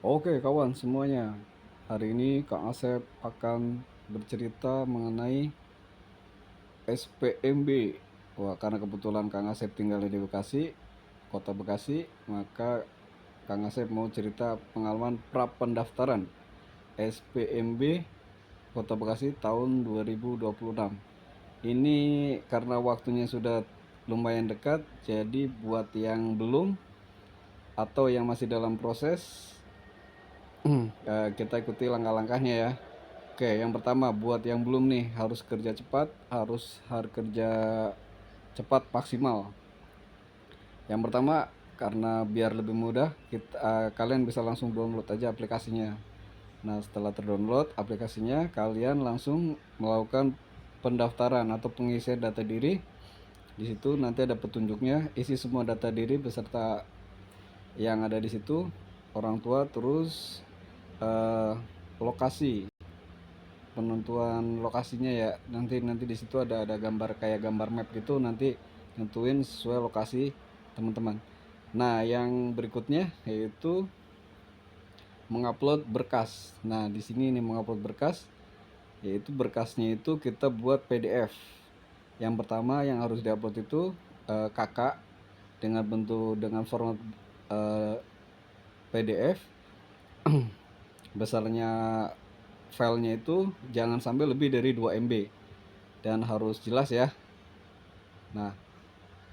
Oke kawan semuanya, hari ini Kang Asep akan bercerita mengenai SPMB. Wah, karena kebetulan Kang Asep tinggal di Bekasi, kota Bekasi, maka Kang Asep mau cerita pengalaman pra pendaftaran SPMB Kota Bekasi tahun 2026. Ini karena waktunya sudah lumayan dekat, jadi buat yang belum atau yang masih dalam proses, kita ikuti langkah-langkahnya ya. Oke, yang pertama buat yang belum nih harus kerja cepat, harus kerja cepat maksimal. Yang pertama karena biar lebih mudah, kalian bisa langsung download aja aplikasinya. Nah, setelah terdownload aplikasinya, kalian langsung melakukan pendaftaran atau pengisian data diri. Di situ nanti ada petunjuknya, isi semua data diri beserta yang ada di situ, orang tua, terus eh, lokasi, penentuan lokasinya ya. Nanti di situ ada gambar kayak gambar map gitu, nanti nentuin sesuai lokasi teman-teman. Nah, yang berikutnya yaitu mengupload berkas. Nah, di sini nih mengupload berkas, yaitu berkasnya itu kita buat PDF. Yang pertama yang harus diupload itu KK dengan format eh, PDF. Besarnya filenya itu jangan sampai lebih dari 2 MB dan harus jelas ya. Nah,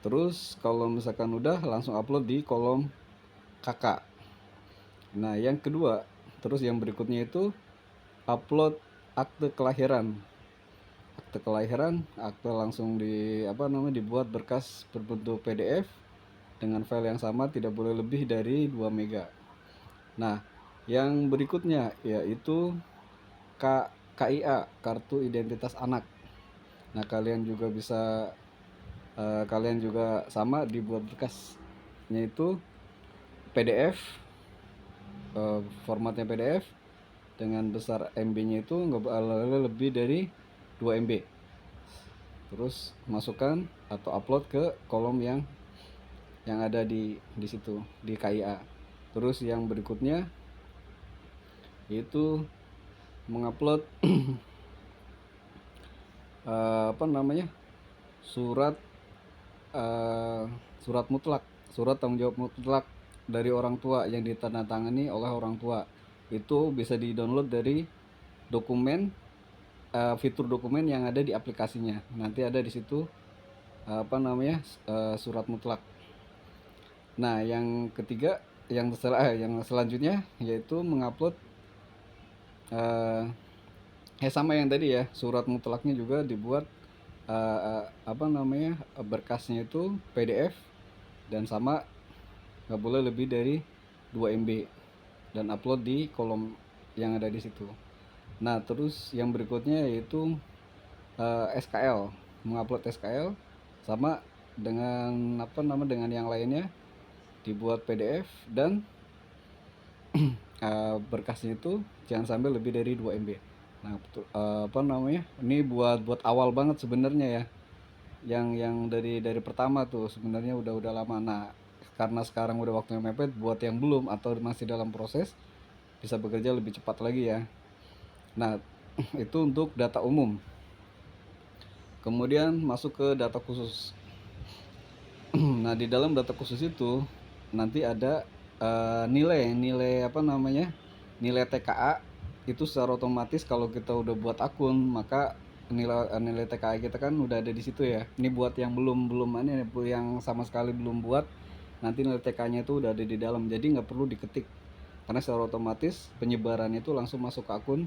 terus kalau misalkan udah langsung upload di kolom kakak. Nah, yang kedua, terus yang berikutnya itu upload akte kelahiran. Akte kelahiran, akte langsung dibuat berkas berbentuk PDF dengan file yang sama, tidak boleh lebih dari 2 mega. Nah, yang berikutnya yaitu KIA, kartu identitas anak. Nah, kalian juga sama dibuat berkasnya itu PDF, formatnya PDF dengan besar MB-nya itu nggak boleh lebih dari 2 MB. Terus masukkan atau upload ke kolom yang ada di situ di KIA. Terus yang berikutnya yaitu mengupload apa namanya, surat eh, surat mutlak, surat tanggung jawab mutlak dari orang tua yang ditandatangani oleh orang tua. Itu bisa di-download dari dokumen, fitur dokumen yang ada di aplikasinya. Nanti ada di situ surat mutlak. Nah, yang ketiga, yang selanjutnya yaitu mengupload sama yang tadi ya, surat mutlaknya juga dibuat berkasnya itu PDF dan sama, nggak boleh lebih dari 2 MB dan upload di kolom yang ada di situ. Nah, terus yang berikutnya yaitu SKL, mengupload SKL sama dengan yang lainnya, dibuat PDF dan berkasnya itu jangan sampai lebih dari 2 MB. Nah, ini buat awal banget sebenarnya ya. Yang dari pertama tuh sebenarnya udah lama. Nah, karena sekarang udah waktunya mepet, buat yang belum atau masih dalam proses bisa bekerja lebih cepat lagi ya. Nah, itu untuk data umum. Kemudian masuk ke data khusus. Nah, di dalam data khusus itu nanti ada nilai TKA. Itu secara otomatis kalau kita udah buat akun, maka nilai TKA kita kan udah ada di situ ya. Ini buat yang belum belum ini yang sama sekali belum buat, nanti nilai TK-nya itu udah ada di dalam, jadi nggak perlu diketik karena secara otomatis penyebarannya itu langsung masuk ke akun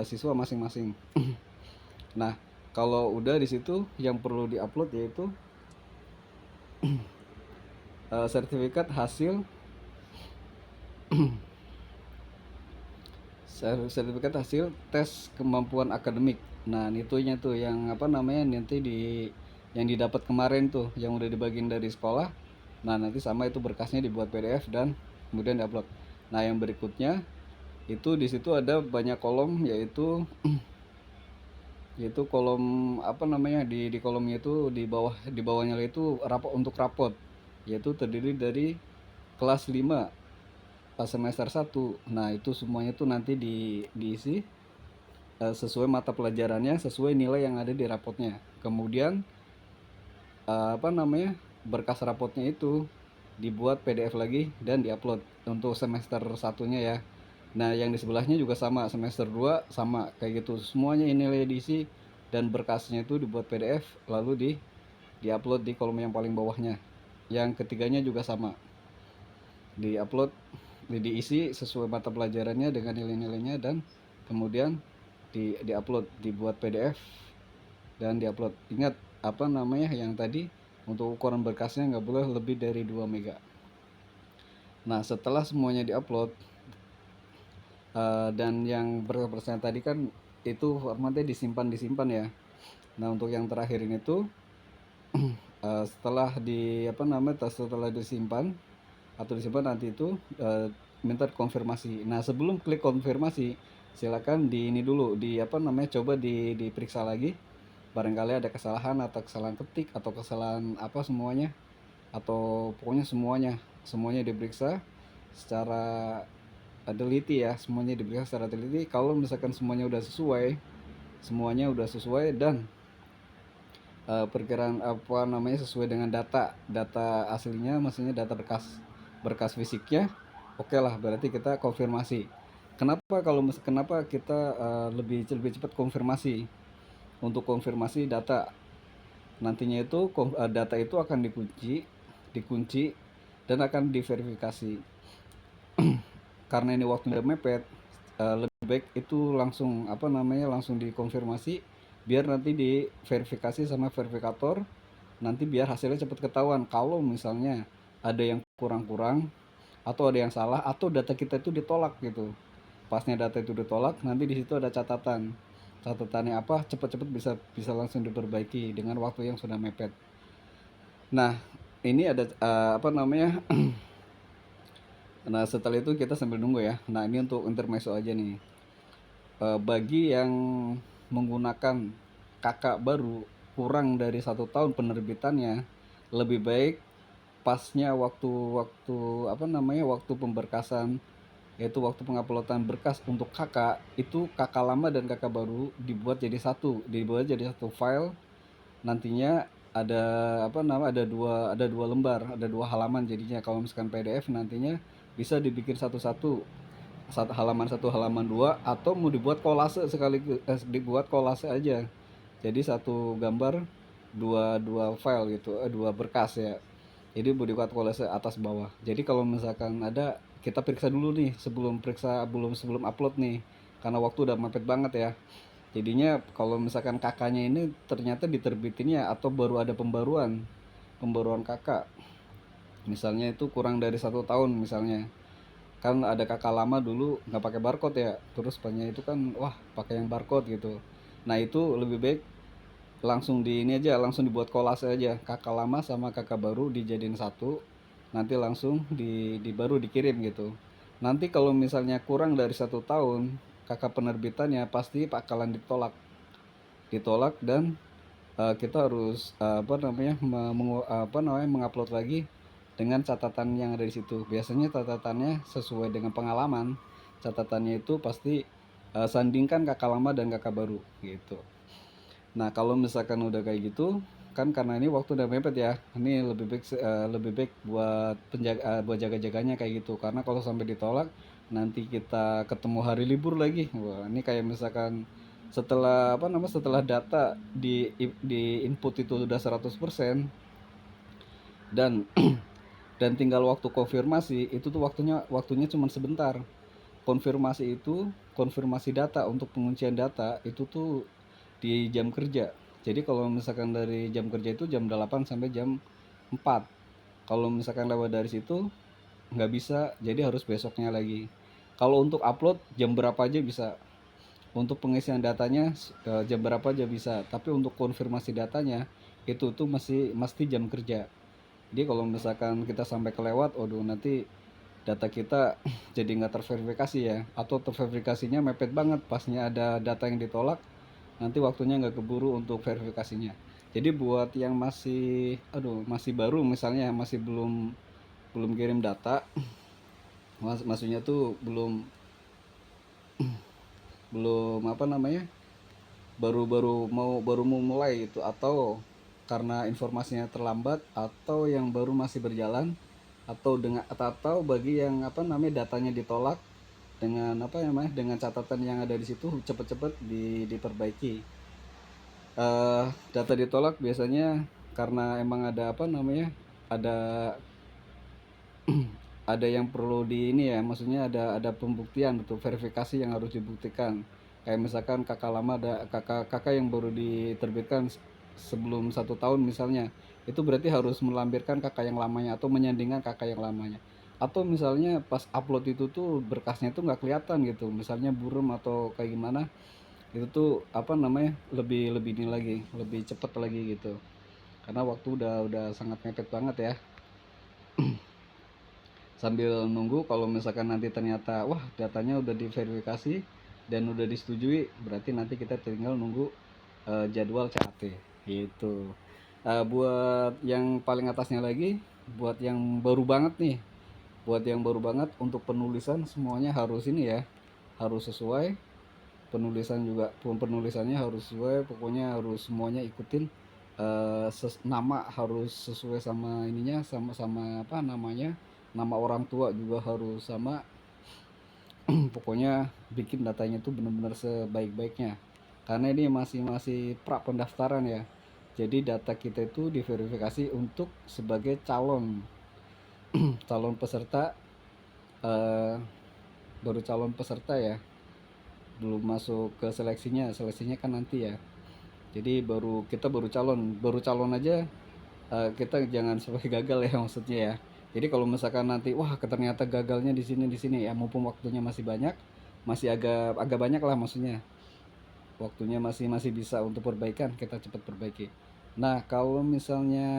siswa masing-masing. Nah, kalau udah di situ yang perlu diupload yaitu sertifikat hasil sertifikat hasil tes kemampuan akademik. Nah, itunya tuh yang nanti yang didapat kemarin tuh yang udah dibagiin dari sekolah. Nah, nanti sama itu berkasnya dibuat PDF dan kemudian diupload. Nah, yang berikutnya itu di situ ada banyak kolom, yaitu kolom di kolomnya itu di bawahnya itu rapot, untuk rapot, yaitu terdiri dari kelas 5 pas semester 1. Nah, itu semuanya tuh nanti diisi sesuai mata pelajarannya, sesuai nilai yang ada di rapotnya. Kemudian apa namanya, berkas rapotnya itu dibuat PDF lagi dan diupload untuk semester satunya ya. Nah, yang di sebelahnya juga sama, semester 2 sama kayak gitu. Semuanya nilai diisi dan berkasnya itu dibuat PDF lalu diupload di kolom yang paling bawahnya. Yang ketiganya juga sama. Diupload, diisi sesuai mata pelajarannya dengan nilai-nilainya dan kemudian diupload, dibuat PDF dan diupload. Ingat apa namanya yang tadi, untuk ukuran berkasnya nggak boleh lebih dari 2 mega. Nah, setelah semuanya diupload dan yang berkasnya tadi kan itu formatnya disimpan ya. Nah, untuk yang terakhir ini tuh setelah setelah disimpan atau disimpan nanti itu minta konfirmasi. Nah, sebelum klik konfirmasi silakan di ini dulu, coba diperiksa lagi, barangkali ada kesalahan atau kesalahan ketik atau kesalahan apa semuanya, atau pokoknya semuanya diperiksa secara teliti ya, semuanya diperiksa secara teliti. Kalau misalkan semuanya udah sesuai dan perkiraan sesuai dengan data aslinya, maksudnya data berkas fisiknya, oke lah, berarti kita konfirmasi. Kenapa kita lebih cepat konfirmasi? Untuk konfirmasi data nantinya itu data itu akan dikunci dan akan diverifikasi. Karena ini waktunya mepet, lebih baik itu langsung dikonfirmasi biar nanti diverifikasi sama verifikator, nanti biar hasilnya cepat ketahuan. Kalau misalnya ada yang kurang-kurang atau ada yang salah atau data kita itu ditolak gitu, pasnya data itu ditolak, nanti di situ ada catatannya apa, cepat-cepat bisa langsung diperbaiki dengan waktu yang sudah mepet. Nah, ini ada nah, setelah itu kita sambil nunggu ya. Nah, ini untuk intermezzo aja nih. Bagi yang menggunakan kakak baru kurang dari 1 tahun penerbitannya, lebih baik pasnya waktu pemberkasan, yaitu waktu penguploadan berkas untuk kakak, itu kakak lama dan kakak baru dibuat jadi satu file. Nantinya ada ada dua lembar, ada 2 halaman jadinya. Kalau misalkan PDF nantinya bisa dibikin satu halaman, satu halaman dua, atau mau dibuat kolase dibuat kolase aja, jadi satu gambar dua file gitu, dua berkas ya. Jadi mau dibuat kolase atas bawah. Jadi kalau misalkan ada, kita periksa dulu nih sebelum upload nih, karena waktu udah mepet banget ya. Jadinya kalau misalkan kakaknya ini ternyata diterbitinnya atau baru ada pembaruan kakak, misalnya itu kurang dari 1 tahun misalnya, kan ada kakak lama dulu nggak pakai barcode ya, terus banyak itu kan wah pakai yang barcode gitu. Nah, itu lebih baik langsung dibuat kolase aja, kakak lama sama kakak baru dijadiin satu, nanti langsung baru dikirim gitu. Nanti kalau misalnya kurang dari 1 tahun kakak penerbitannya pasti bakalan ditolak dan kita harus mengupload lagi dengan catatan yang ada di situ. Biasanya catatannya sesuai dengan pengalaman. Catatannya itu pasti sandingkan kakak lama dan kakak baru gitu. Nah, kalau misalkan udah kayak gitu, kan karena ini waktu udah mepet ya. Ini lebih baik buat jaga-jaganya kayak gitu. Karena kalau sampai ditolak, nanti kita ketemu hari libur lagi. Wah, ini kayak misalkan setelah data di input itu udah 100% dan dan tinggal waktu konfirmasi, itu tuh waktunya cuma sebentar. Konfirmasi data untuk penguncian data itu tuh di jam kerja. Jadi kalau misalkan dari jam kerja itu jam 8 sampai jam 4. Kalau misalkan lewat dari situ nggak bisa, jadi harus besoknya lagi. Kalau untuk upload jam berapa aja bisa. Untuk pengisian datanya jam berapa aja bisa. Tapi untuk konfirmasi datanya itu tuh mesti jam kerja. Jadi kalau misalkan kita sampai kelewat, waduh, nanti data kita jadi nggak terverifikasi ya, atau terverifikasinya mepet banget, pasnya ada data yang ditolak, nanti waktunya nggak keburu untuk verifikasinya. Jadi buat yang masih baru misalnya, masih belum belum kirim data, Maksudnya tuh belum belum apa namanya, baru mau mulai itu, atau karena informasinya terlambat, atau yang baru masih berjalan, atau bagi yang apa namanya datanya ditolak dengan apa namanya, dengan catatan yang ada di situ cepet-cepet diperbaiki. Data ditolak biasanya karena emang ada apa namanya, ada ada yang perlu di ini ya, maksudnya ada pembuktian atau verifikasi yang harus dibuktikan. Kayak misalkan kakak lama, ada kakak yang baru diterbitkan sebelum 1 tahun misalnya, itu berarti harus melampirkan kakak yang lamanya atau menyandingkan kakak yang lamanya. Atau misalnya pas upload itu tuh berkasnya tuh nggak kelihatan gitu, misalnya buram atau kayak gimana, itu tuh apa namanya, lebih lebih ini lagi, lebih cepet lagi gitu, karena waktu udah sangat mepet banget ya. Sambil nunggu, kalau misalkan nanti ternyata wah datanya udah diverifikasi dan udah disetujui, berarti nanti kita tinggal nunggu jadwal CAT gitu. Buat yang paling atasnya lagi, buat yang baru banget nih, buat yang baru banget untuk penulisan semuanya harus ini ya, harus sesuai. Penulisan juga, penulisannya harus sesuai, pokoknya harus semuanya ikutin. Nama harus sesuai sama ininya, sama apa namanya, nama orang tua juga harus sama. Pokoknya bikin datanya tuh bener-bener sebaik-baiknya, karena ini masih masih pra pendaftaran ya. Jadi data kita itu diverifikasi untuk sebagai calon calon peserta, eh, baru calon peserta ya, belum masuk ke seleksinya kan nanti ya. Jadi kita baru calon aja, kita jangan sampai gagal ya, maksudnya ya. Jadi kalau misalkan nanti wah ternyata gagalnya di sini ya, mumpung waktunya masih banyak, masih agak agak banyak lah, maksudnya waktunya masih masih bisa untuk perbaikan, kita cepat perbaiki. Nah kalau misalnya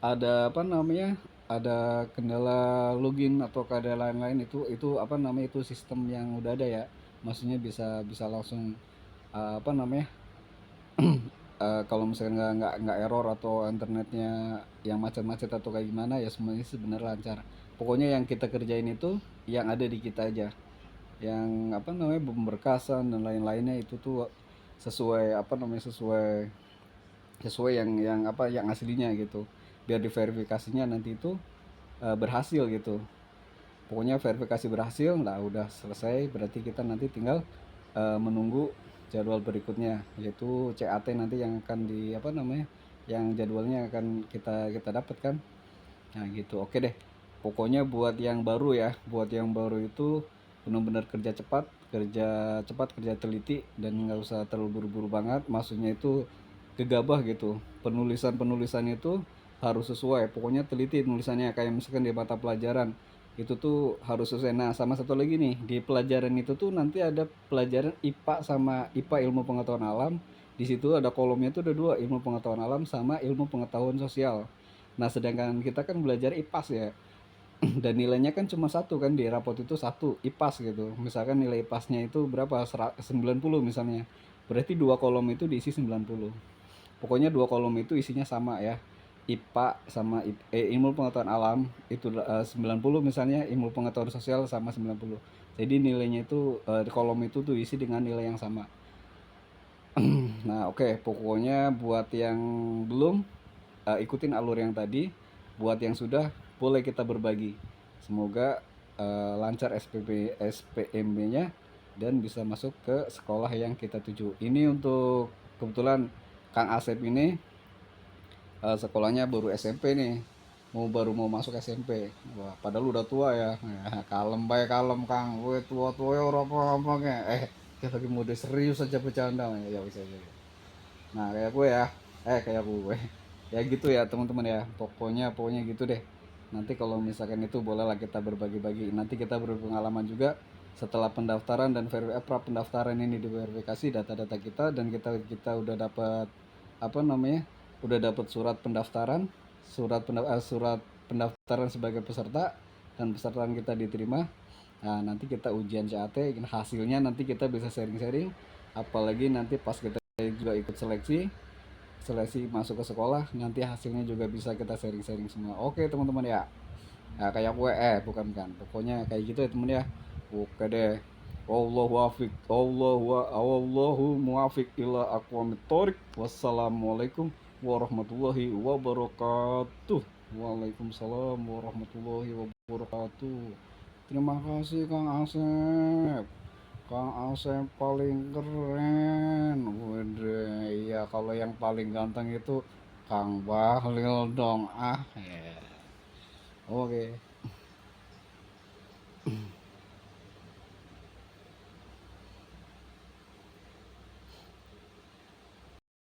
ada apa namanya, ada kendala login atau ada lain-lain, itu apa namanya, itu sistem yang udah ada ya, maksudnya bisa bisa langsung apa namanya, kalau misalkan nggak error atau internetnya yang macet-macet atau kayak gimana ya, semuanya sebenarnya lancar. Pokoknya yang kita kerjain itu yang ada di kita aja, yang apa namanya, pemberkasan dan lain-lainnya itu tuh sesuai apa namanya, sesuai sesuai yang apa, yang aslinya gitu, biar diverifikasinya nanti itu berhasil gitu. Pokoknya verifikasi berhasil, nah udah selesai, berarti kita nanti tinggal menunggu jadwal berikutnya, yaitu CAT nanti yang akan di apa namanya, yang jadwalnya akan kita kita dapatkan. Nah gitu, oke deh. Pokoknya buat yang baru ya, buat yang baru itu benar-benar kerja cepat, kerja teliti, dan nggak usah terlalu buru-buru banget. Maksudnya itu gegabah gitu. Penulisan itu harus sesuai. Pokoknya teliti tulisannya, kayak misalkan di mata pelajaran itu tuh harus sesuai. Nah sama satu lagi nih, di pelajaran itu tuh nanti ada pelajaran IPA sama IPA, ilmu pengetahuan alam. Di situ ada kolomnya tuh ada dua, ilmu pengetahuan alam sama ilmu pengetahuan sosial. Nah, sedangkan kita kan belajar IPAS ya, dan nilainya kan cuma satu kan, di rapot itu satu IPAS gitu. Misalkan nilai IPASnya itu berapa? 90 misalnya. Berarti dua kolom itu diisi 90. Pokoknya dua kolom itu isinya sama ya. IPA sama ilmu pengetahuan alam itu 90 misalnya, ilmu pengetahuan sosial sama 90. Jadi nilainya itu di kolom itu tuh isi dengan nilai yang sama. Nah, oke, pokoknya buat yang belum, ikutin alur yang tadi. Buat yang sudah, boleh kita berbagi. Semoga lancar SPMB-nya dan bisa masuk ke sekolah yang kita tuju. Ini untuk kebetulan Kang Asep ini sekolahnya baru SMP nih. Baru mau masuk SMP. Wah, padahal udah tua ya. Kalem baik kalem Kang. Gue tua-tua ya orang apa kita lagi mode serius aja bercanda ya, bisa aja. Nah kayak gue ya, kayak gue ya gitu ya teman-teman ya, pokoknya gitu deh. Nanti kalau misalkan itu bolehlah kita berbagi-bagi, nanti kita berpengalaman juga setelah pendaftaran dan pra pendaftaran ini diverifikasi data-data kita, dan kita udah dapat apa namanya, udah dapat surat pendaftaran sebagai peserta, dan pesertaan kita diterima. Nah nanti kita ujian CAT, hasilnya nanti kita bisa sharing-sharing, apalagi nanti pas kita juga ikut seleksi seleksi masuk ke sekolah, nanti hasilnya juga bisa kita sharing-sharing semua. Oke teman-teman ya. Nah, kayak gue bukan kan. Pokoknya kayak gitu ya temen ya. Oke deh. Allahu muwafiq ila aqwamit thoriq. Wassalamualaikum warahmatullahi wabarakatuh. Waalaikumsalam warahmatullahi wabarakatuh. Terima kasih Kang Asep. Kang Asep paling keren. Waduh, iya kalau yang paling ganteng itu Kang Bahlil dong. Ah, ya. Oke.